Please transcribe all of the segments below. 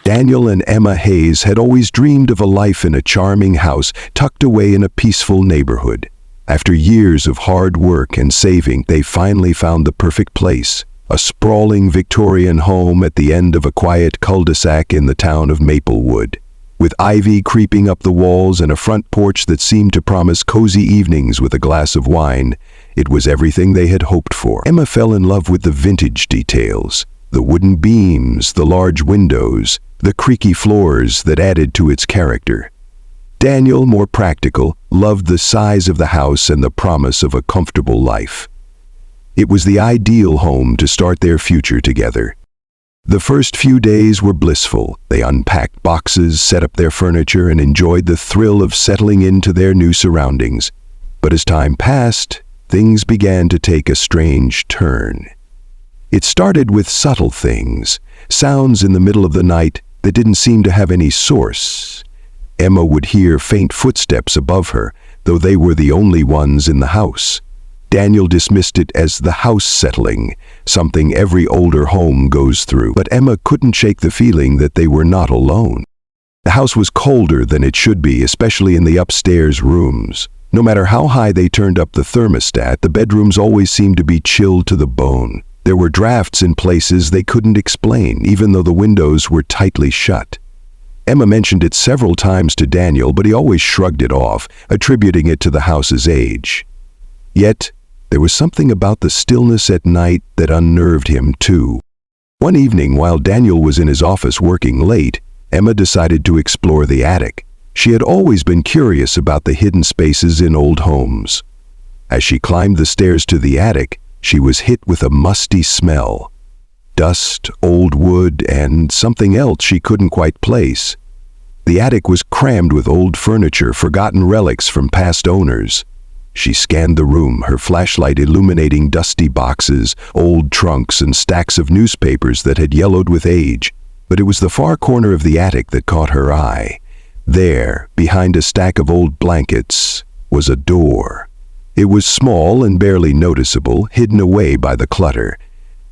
Daniel and Emma Hayes had always dreamed of a life in a charming house tucked away in a peaceful neighborhood. After years of hard work and saving, they finally found the perfect place, a sprawling Victorian home at the end of a quiet cul-de-sac in the town of Maplewood. With ivy creeping up the walls and a front porch that seemed to promise cozy evenings with a glass of wine, it was everything they had hoped for. Emma fell in love with the vintage details, the wooden beams, the large windows, the creaky floors that added to its character. Daniel, more practical, loved the size of the house and the promise of a comfortable life. It was the ideal home to start their future together. The first few days were blissful. They unpacked boxes, set up their furniture, and enjoyed the thrill of settling into their new surroundings. But as time passed, things began to take a strange turn. It started with subtle things, sounds in the middle of the night that didn't seem to have any source. Emma would hear faint footsteps above her, though they were the only ones in the house. Daniel dismissed it as the house settling, something every older home goes through. But Emma couldn't shake the feeling that they were not alone. The house was colder than it should be, especially in the upstairs rooms. No matter how high they turned up the thermostat, the bedrooms always seemed to be chilled to the bone. There were drafts in places they couldn't explain, even though the windows were tightly shut. Emma mentioned it several times to Daniel, but he always shrugged it off, attributing it to the house's age. Yet, there was something about the stillness at night that unnerved him too. One evening, while Daniel was in his office working late, Emma decided to explore the attic. She had always been curious about the hidden spaces in old homes. As she climbed the stairs to the attic, she was hit with a musty smell. Dust, old wood, and something else she couldn't quite place. The attic was crammed with old furniture, forgotten relics from past owners. She scanned the room, her flashlight illuminating dusty boxes, old trunks, and stacks of newspapers that had yellowed with age. But it was the far corner of the attic that caught her eye. There, behind a stack of old blankets, was a door. It was small and barely noticeable, hidden away by the clutter.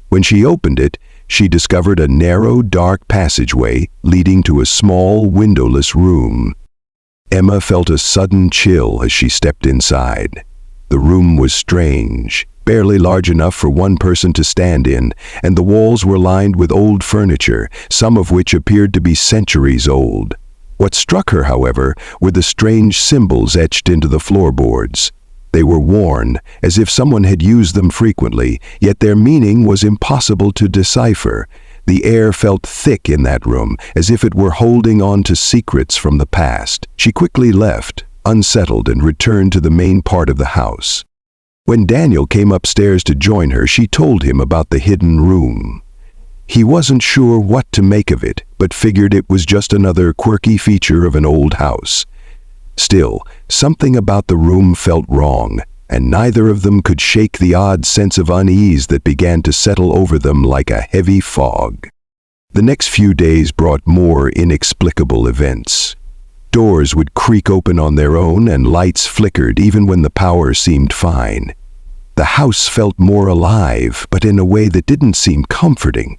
When she opened it, she discovered a narrow, dark passageway leading to a small, windowless room. Emma felt a sudden chill as she stepped inside. The room was strange, barely large enough for one person to stand in, and the walls were lined with old furniture, some of which appeared to be centuries old. What struck her, however, were the strange symbols etched into the floorboards. They were worn, as if someone had used them frequently, yet their meaning was impossible to decipher. The air felt thick in that room, as if it were holding on to secrets from the past. She quickly left, unsettled, and returned to the main part of the house. When Daniel came upstairs to join her, she told him about the hidden room. He wasn't sure what to make of it, but figured it was just another quirky feature of an old house. Still, something about the room felt wrong, and neither of them could shake the odd sense of unease that began to settle over them like a heavy fog. The next few days brought more inexplicable events. Doors would creak open on their own, and lights flickered even when the power seemed fine. The house felt more alive, but in a way that didn't seem comforting.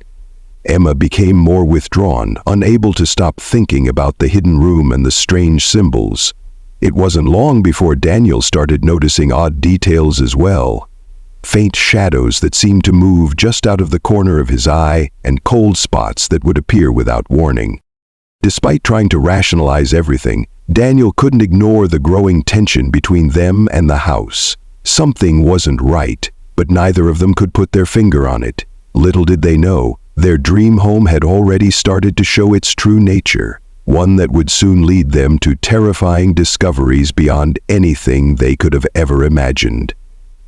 Emma became more withdrawn, unable to stop thinking about the hidden room and the strange symbols. It wasn't long before Daniel started noticing odd details as well. Faint shadows that seemed to move just out of the corner of his eye, and cold spots that would appear without warning. Despite trying to rationalize everything, Daniel couldn't ignore the growing tension between them and the house. Something wasn't right, but neither of them could put their finger on it. Little did they know, their dream home had already started to show its true nature. One that would soon lead them to terrifying discoveries beyond anything they could have ever imagined.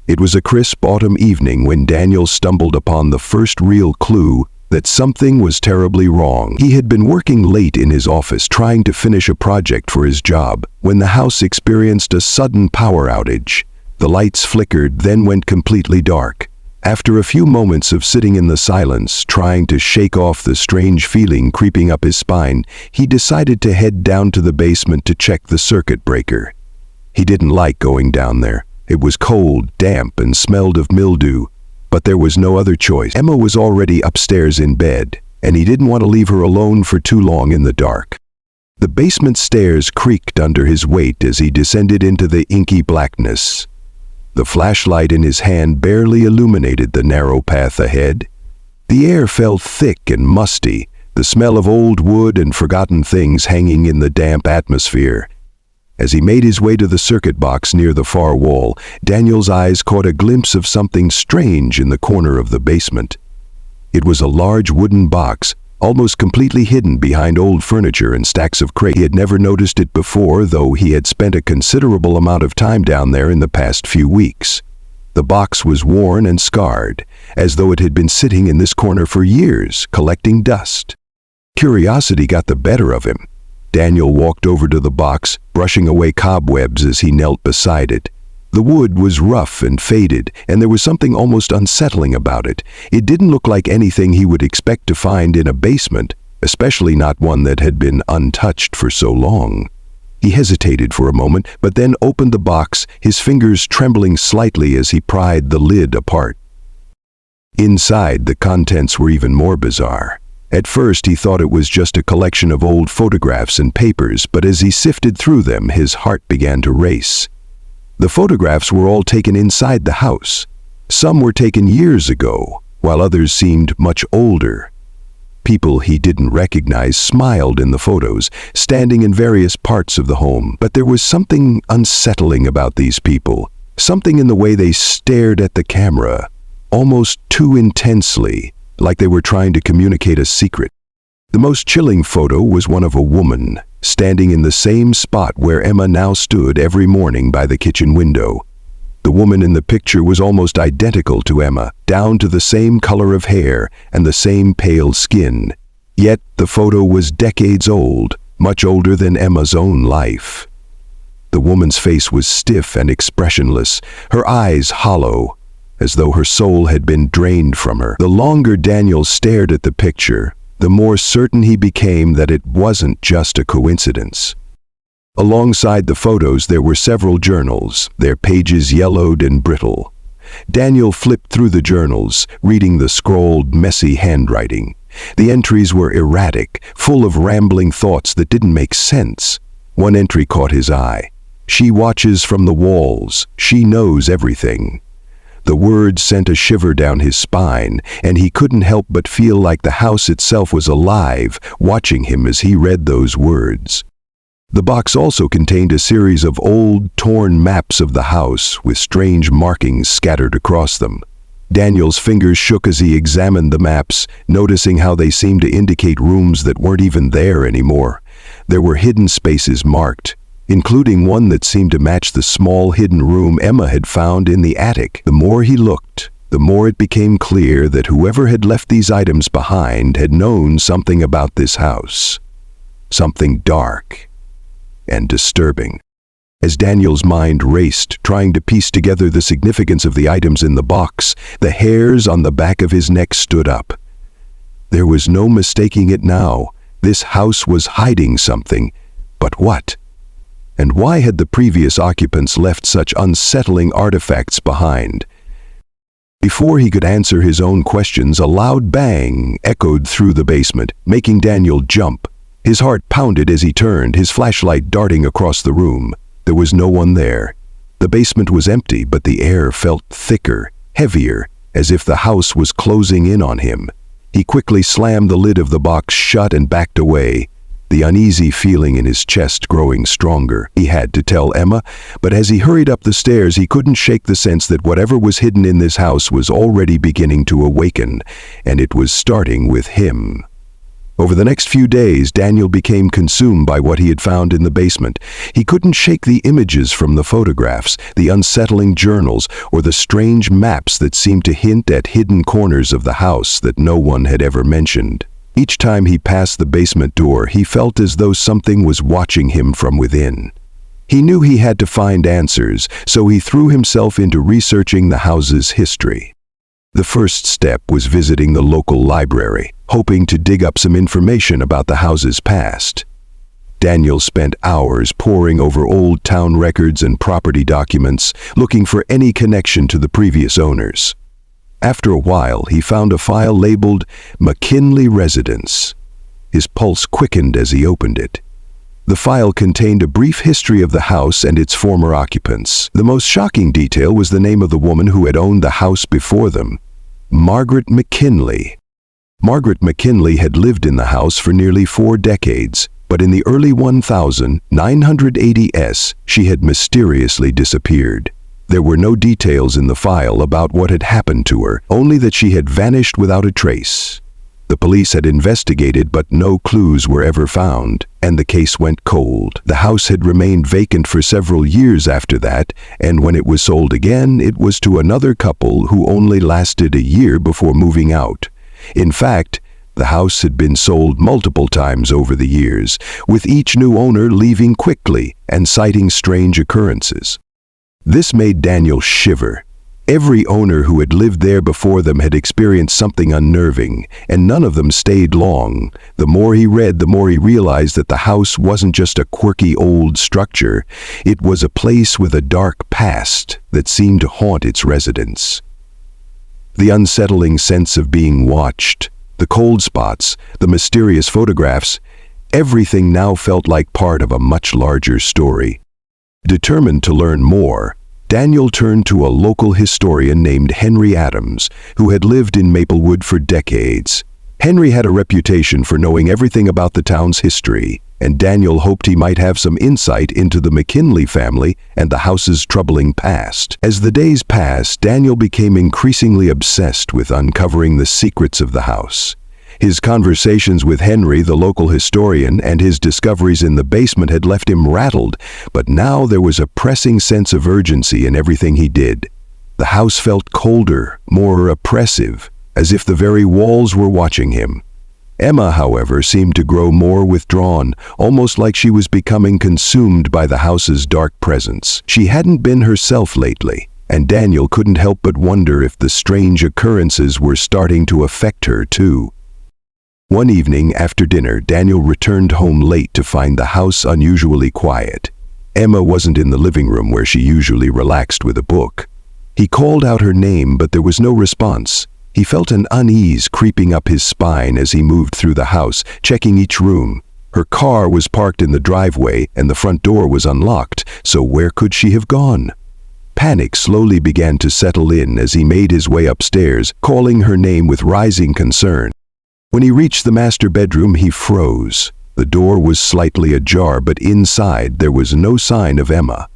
It was a crisp autumn evening when Daniel stumbled upon the first real clue that something was terribly wrong. He had been working late in his office trying to finish a project for his job when the house experienced a sudden power outage. The lights flickered, then went completely dark. After a few moments of sitting in the silence, trying to shake off the strange feeling creeping up his spine, he decided to head down to the basement to check the circuit breaker. He didn't like going down there. It was cold, damp, and smelled of mildew, but there was no other choice. Emma was already upstairs in bed. and he didn't want to leave her alone for too long in the dark. The basement stairs creaked under his weight as he descended into the inky blackness. The flashlight in his hand barely illuminated the narrow path ahead. The air felt thick and musty, the smell of old wood and forgotten things hanging in the damp atmosphere. As he made his way to the circuit box near the far wall, Daniel's eyes caught a glimpse of something strange in the corner of the basement. It was a large wooden box, almost completely hidden behind old furniture and stacks of crates. He had never noticed it before, though he had spent a considerable amount of time down there in the past few weeks. The box was worn and scarred, as though it had been sitting in this corner for years, collecting dust. Curiosity got the better of him. Daniel walked over to the box, brushing away cobwebs as he knelt beside it. The wood was rough and faded, and there was something almost unsettling about it. It didn't look like anything he would expect to find in a basement, especially not one that had been untouched for so long. He hesitated for a moment, but then opened the box, his fingers trembling slightly as he pried the lid apart. Inside, the contents were even more bizarre. At first, he thought it was just a collection of old photographs and papers, but as he sifted through them, his heart began to race. The photographs were all taken inside the house. Some were taken years ago, while others seemed much older. People he didn't recognize smiled in the photos, standing in various parts of the home, but there was something unsettling about these people, something in the way they stared at the camera, almost too intensely, like they were trying to communicate a secret. The most chilling photo was one of a woman, standing in the same spot where Emma now stood every morning by the kitchen window. The woman in the picture was almost identical to Emma, down to the same color of hair and the same pale skin. Yet the photo was decades old, much older than Emma's own life. The woman's face was stiff and expressionless, her eyes hollow, as though her soul had been drained from her. The longer Daniel stared at the picture, the more certain he became that it wasn't just a coincidence. Alongside the photos there were several journals, their pages yellowed and brittle. Daniel flipped through the journals, reading the scrawled, messy handwriting. The entries were erratic, full of rambling thoughts that didn't make sense. One entry caught his eye. "She watches from the walls. She knows everything." The words sent a shiver down his spine, and he couldn't help but feel like the house itself was alive, watching him as he read those words. The box also contained a series of old, torn maps of the house, with strange markings scattered across them. Daniel's fingers shook as he examined the maps, noticing how they seemed to indicate rooms that weren't even there anymore. There were hidden spaces marked, including one that seemed to match the small hidden room Emma had found in the attic. The more he looked, the more it became clear that whoever had left these items behind had known something about this house. Something dark and disturbing. As Daniel's mind raced, trying to piece together the significance of the items in the box, the hairs on the back of his neck stood up. There was no mistaking it now. This house was hiding something. But what? And why had the previous occupants left such unsettling artifacts behind? Before he could answer his own questions, a loud bang echoed through the basement, making Daniel jump. His heart pounded as he turned, his flashlight darting across the room. There was no one there. The basement was empty, but the air felt thicker, heavier, as if the house was closing in on him. He quickly slammed the lid of the box shut and backed away, the uneasy feeling in his chest growing stronger. He had to tell Emma, but as he hurried up the stairs, he couldn't shake the sense that whatever was hidden in this house was already beginning to awaken, and it was starting with him. Over the next few days, Daniel became consumed by what he had found in the basement. He couldn't shake the images from the photographs, the unsettling journals, or the strange maps that seemed to hint at hidden corners of the house that no one had ever mentioned. Each time he passed the basement door, he felt as though something was watching him from within. He knew he had to find answers, so he threw himself into researching the house's history. The first step was visiting the local library, hoping to dig up some information about the house's past. Daniel spent hours poring over old town records and property documents, looking for any connection to the previous owners. After a while, he found a file labeled McKinley Residence. His pulse quickened as he opened it. The file contained a brief history of the house and its former occupants. The most shocking detail was the name of the woman who had owned the house before them, Margaret McKinley. Margaret McKinley had lived in the house for nearly 4 decades, but in the early 1980s, she had mysteriously disappeared. There were no details in the file about what had happened to her, only that she had vanished without a trace. The police had investigated, but no clues were ever found, and the case went cold. The house had remained vacant for several years after that, and when it was sold again, it was to another couple who only lasted a year before moving out. In fact, the house had been sold multiple times over the years, with each new owner leaving quickly and citing strange occurrences. This made Daniel shiver. Every owner who had lived there before them had experienced something unnerving, and none of them stayed long. The more he read, the more he realized that the house wasn't just a quirky old structure. It was a place with a dark past that seemed to haunt its residents. The unsettling sense of being watched, the cold spots, the mysterious photographs, everything now felt like part of a much larger story. Determined to learn more, Daniel turned to a local historian named Henry Adams, who had lived in Maplewood for decades. Henry had a reputation for knowing everything about the town's history, and Daniel hoped he might have some insight into the McKinley family and the house's troubling past. As the days passed, Daniel became increasingly obsessed with uncovering the secrets of the house. His conversations with Henry, the local historian, and his discoveries in the basement had left him rattled, but now there was a pressing sense of urgency in everything he did. The house felt colder, more oppressive, as if the very walls were watching him. Emma, however, seemed to grow more withdrawn, almost like she was becoming consumed by the house's dark presence. She hadn't been herself lately, and Daniel couldn't help but wonder if the strange occurrences were starting to affect her too. One evening after dinner, Daniel returned home late to find the house unusually quiet. Emma wasn't in the living room where she usually relaxed with a book. He called out her name, but there was no response. He felt an unease creeping up his spine as he moved through the house, checking each room. Her car was parked in the driveway and the front door was unlocked, so where could she have gone? Panic slowly began to settle in as he made his way upstairs, calling her name with rising concern. When he reached the master bedroom, he froze. The door was slightly ajar, but inside there was no sign of Emma.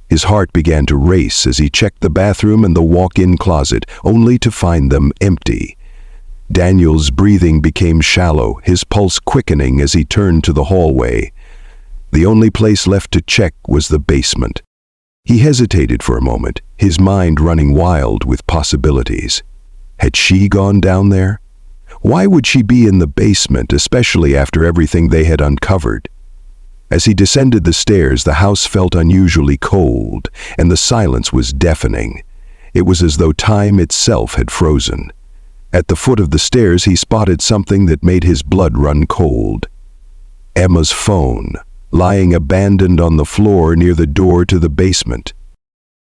His heart began to race as he checked the bathroom and the walk-in closet, only to find them empty. Daniel's breathing became shallow, his pulse quickening as he turned to the hallway. The only place left to check was the basement. He hesitated for a moment, his mind running wild with possibilities. Had she gone down there? Why would she be in the basement, especially after everything they had uncovered? As he descended the stairs, the house felt unusually cold, and the silence was deafening. It was as though time itself had frozen. At the foot of the stairs, he spotted something that made his blood run cold. Emma's phone, lying abandoned on the floor near the door to the basement.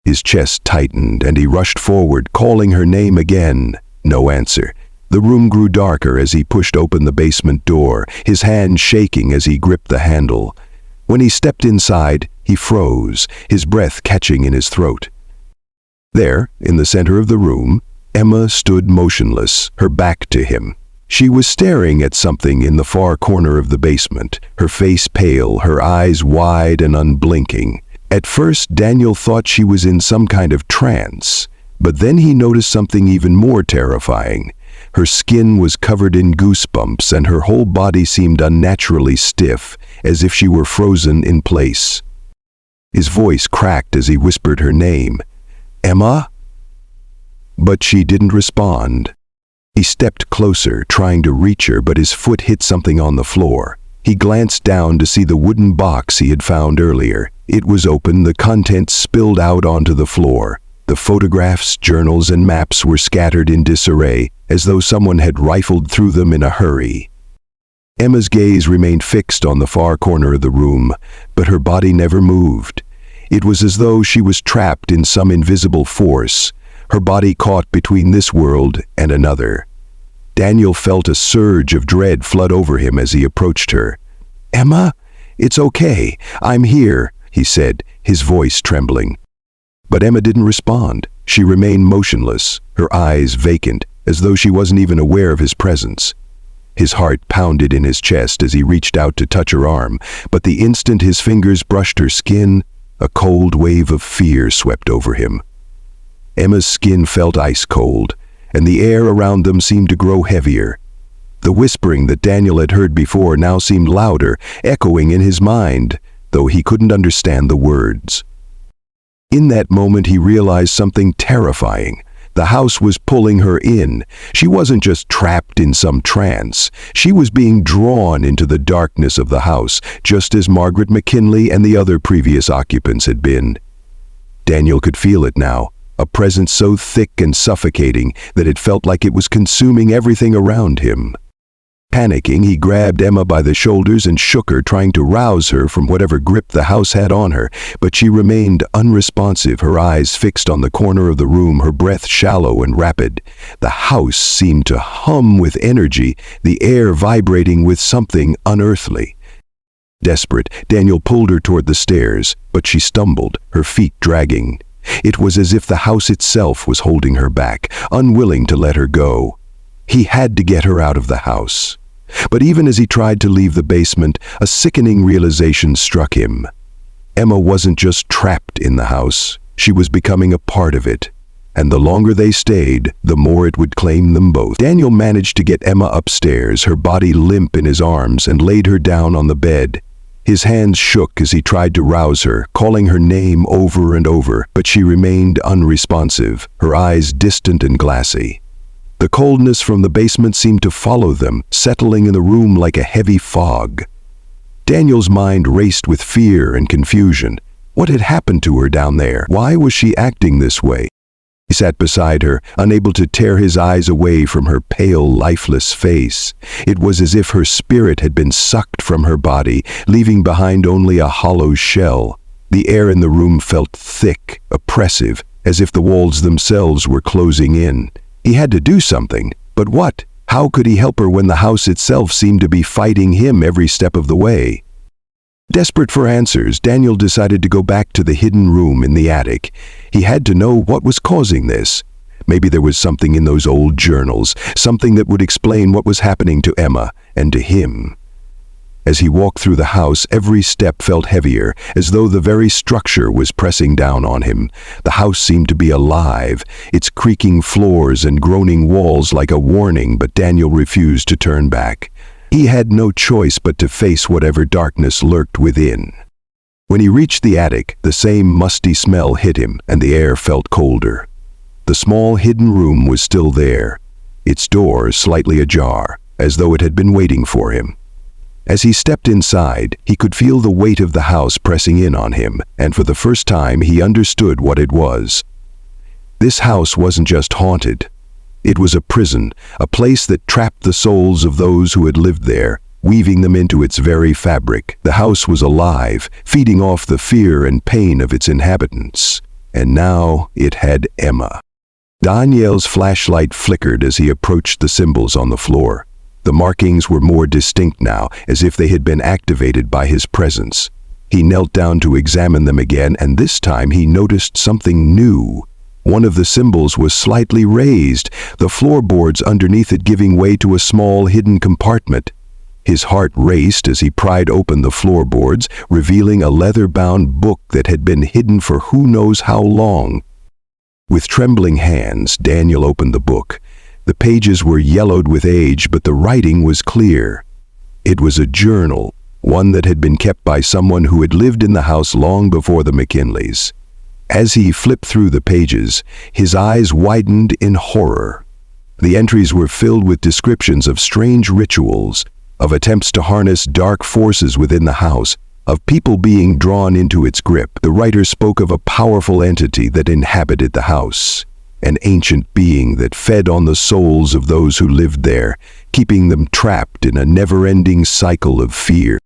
His chest tightened, and he rushed forward, calling her name again. No answer. The room grew darker as he pushed open the basement door, his hand shaking as he gripped the handle. When he stepped inside, he froze, his breath catching in his throat. There, in the center of the room, Emma stood motionless, her back to him. She was staring at something in the far corner of the basement, her face pale, her eyes wide and unblinking. At first, Daniel thought she was in some kind of trance, but then he noticed something even more terrifying. Her skin was covered in goosebumps, and her whole body seemed unnaturally stiff, as if she were frozen in place. His voice cracked as he whispered her name. "Emma?" But she didn't respond. He stepped closer, trying to reach her, but his foot hit something on the floor. He glanced down to see the wooden box he had found earlier. It was open, the contents spilled out onto the floor. The photographs, journals, and maps were scattered in disarray, as though someone had rifled through them in a hurry. Emma's gaze remained fixed on the far corner of the room, but her body never moved. It was as though she was trapped in some invisible force. her body caught between this world and another. Daniel felt a surge of dread flood over him as he approached her. "Emma, it's okay. I'm here," he said, his voice trembling. But Emma didn't respond. She remained motionless, her eyes vacant, as though she wasn't even aware of his presence. His heart pounded in his chest as he reached out to touch her arm, but the instant his fingers brushed her skin, a cold wave of fear swept over him. Emma's skin felt ice cold, and the air around them seemed to grow heavier. The whispering that Daniel had heard before now seemed louder, echoing in his mind, though he couldn't understand the words. In that moment he realized something terrifying. The house was pulling her in. She wasn't just trapped in some trance. She was being drawn into the darkness of the house, just as Margaret McKinley and the other previous occupants had been. Daniel could feel it now, a presence so thick and suffocating that it felt like it was consuming everything around him. Panicking, he grabbed Emma by the shoulders and shook her, trying to rouse her from whatever grip the house had on her, but she remained unresponsive, her eyes fixed on the corner of the room, her breath shallow and rapid. The house seemed to hum with energy, the air vibrating with something unearthly. Desperate, Daniel pulled her toward the stairs, but she stumbled, her feet dragging. It was as if the house itself was holding her back, unwilling to let her go. He had to get her out of the house. But even as he tried to leave the basement, a sickening realization struck him. Emma wasn't just trapped in the house, she was becoming a part of it. And the longer they stayed, the more it would claim them both. Daniel managed to get Emma upstairs, her body limp in his arms, and laid her down on the bed. His hands shook as he tried to rouse her, calling her name over and over, but she remained unresponsive, her eyes distant and glassy. The coldness from the basement seemed to follow them, settling in the room like a heavy fog. Daniel's mind raced with fear and confusion. What had happened to her down there? Why was she acting this way? He sat beside her, unable to tear his eyes away from her pale, lifeless face. It was as if her spirit had been sucked from her body, leaving behind only a hollow shell. The air in the room felt thick, oppressive, as if the walls themselves were closing in. He had to do something, but what? How could he help her when the house itself seemed to be fighting him every step of the way? Desperate for answers, Daniel decided to go back to the hidden room in the attic. He had to know what was causing this. Maybe there was something in those old journals, something that would explain what was happening to Emma and to him. As he walked through the house, every step felt heavier, as though the very structure was pressing down on him. The house seemed to be alive, its creaking floors and groaning walls like a warning, but Daniel refused to turn back. He had no choice but to face whatever darkness lurked within. When he reached the attic, the same musty smell hit him, and the air felt colder. The small hidden room was still there, its door slightly ajar, as though it had been waiting for him. As he stepped inside, he could feel the weight of the house pressing in on him, and for the first time he understood what it was. This house wasn't just haunted. It was a prison, a place that trapped the souls of those who had lived there, weaving them into its very fabric. The house was alive, feeding off the fear and pain of its inhabitants. And now it had Emma. Daniel's flashlight flickered as he approached the symbols on the floor. The markings were more distinct now, as if they had been activated by his presence. He knelt down to examine them again, and this time he noticed something new. One of the symbols was slightly raised, the floorboards underneath it giving way to a small hidden compartment. His heart raced as he pried open the floorboards, revealing a leather-bound book that had been hidden for who knows how long. With trembling hands, Daniel opened the book. The pages were yellowed with age, but the writing was clear. It was a journal, one that had been kept by someone who had lived in the house long before the McKinleys. As he flipped through the pages, his eyes widened in horror. The entries were filled with descriptions of strange rituals, of attempts to harness dark forces within the house, of people being drawn into its grip. The writer spoke of a powerful entity that inhabited the house, an ancient being that fed on the souls of those who lived there, keeping them trapped in a never-ending cycle of fear.